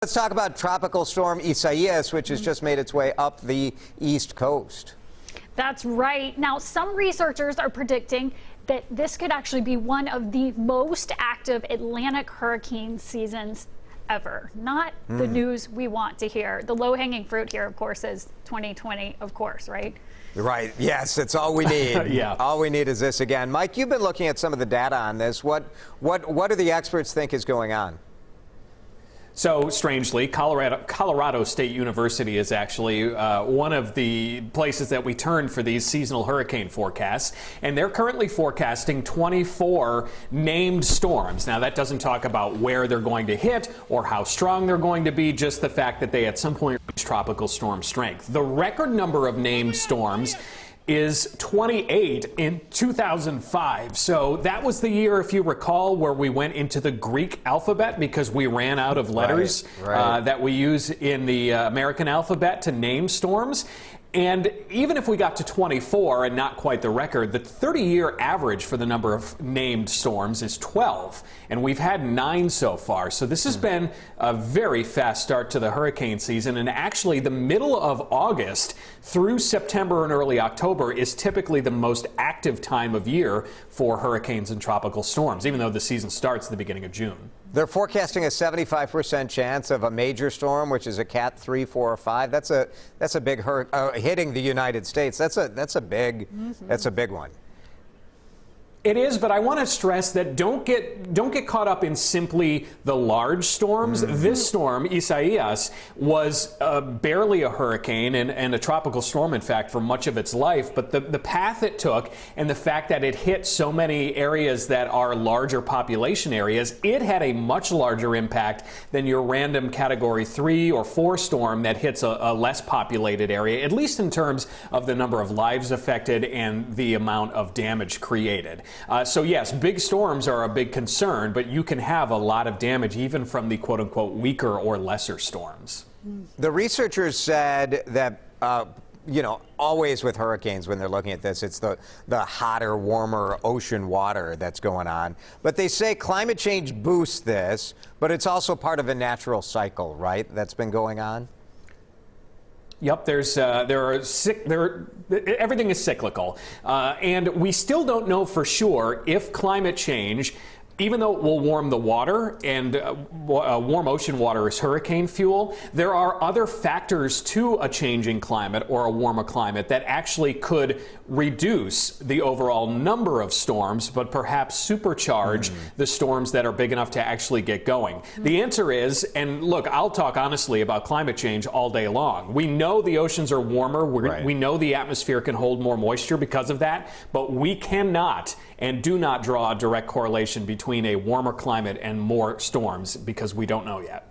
Let's talk about Tropical Storm Isaias, which has just made its way up the East Coast. That's right. Now, some researchers are predicting that this could actually be one of the most active Atlantic hurricane seasons ever. Not the news we want to hear. The low-hanging fruit here, of course, is 2020, of course, right? Right. Yes, it's all we need. Yeah. All we need is this again. Mike, you've been looking at some of the data on this. What do the experts think is going on? So, strangely, Colorado State University is actually one of the places that we turn for these seasonal hurricane forecasts, and they're currently forecasting 24 named storms. Now, that doesn't talk about where they're going to hit or how strong they're going to be, just the fact that they at some point reach tropical storm strength. The record number of named storms is 28 in 2005. So that was the year, if you recall, where we went into the Greek alphabet because we ran out of letters that we use in the American alphabet to name storms. And even if we got to 24 and not quite the record, the 30-year average for the number of named storms is 12. And we've had 9 so far. So this has been a very fast start to the hurricane season. And actually, the middle of August through September and early October is typically the most active time of year for hurricanes and tropical storms, even though the season starts at the beginning of June. They're forecasting a 75% chance of a major storm, which is a Cat 3, 4, or 5. That's a big hitting the United States. That's a big one. It is, but I want to stress that don't get caught up in simply the large storms. This storm, Isaias, was barely a hurricane and a tropical storm, in fact, for much of its life. But the path it took and the fact that it hit so many areas that are larger population areas, it had a much larger impact than your random Category 3 or 4 storm that hits a less populated area, at least in terms of the number of lives affected and the amount of damage created. So yes, big storms are a big concern, but you can have a lot of damage even from the quote-unquote weaker or lesser storms. The researchers said that, always with hurricanes when they're looking at this, it's the hotter, warmer ocean water that's going on. But they say climate change boosts this, but it's also part of a natural cycle, right, that's been going on? Yep, everything is cyclical, and we still don't know for sure if climate change, even though it will warm the water, and warm ocean water is hurricane fuel, there are other factors to a changing climate or a warmer climate that actually could reduce the overall number of storms, but perhaps supercharge the storms that are big enough to actually get going. The answer is, and look, I'll talk honestly about climate change all day long. We know the oceans are warmer. We know the atmosphere can hold more moisture because of that, but we cannot and do not draw a direct correlation between a warmer climate and more storms because we don't know yet.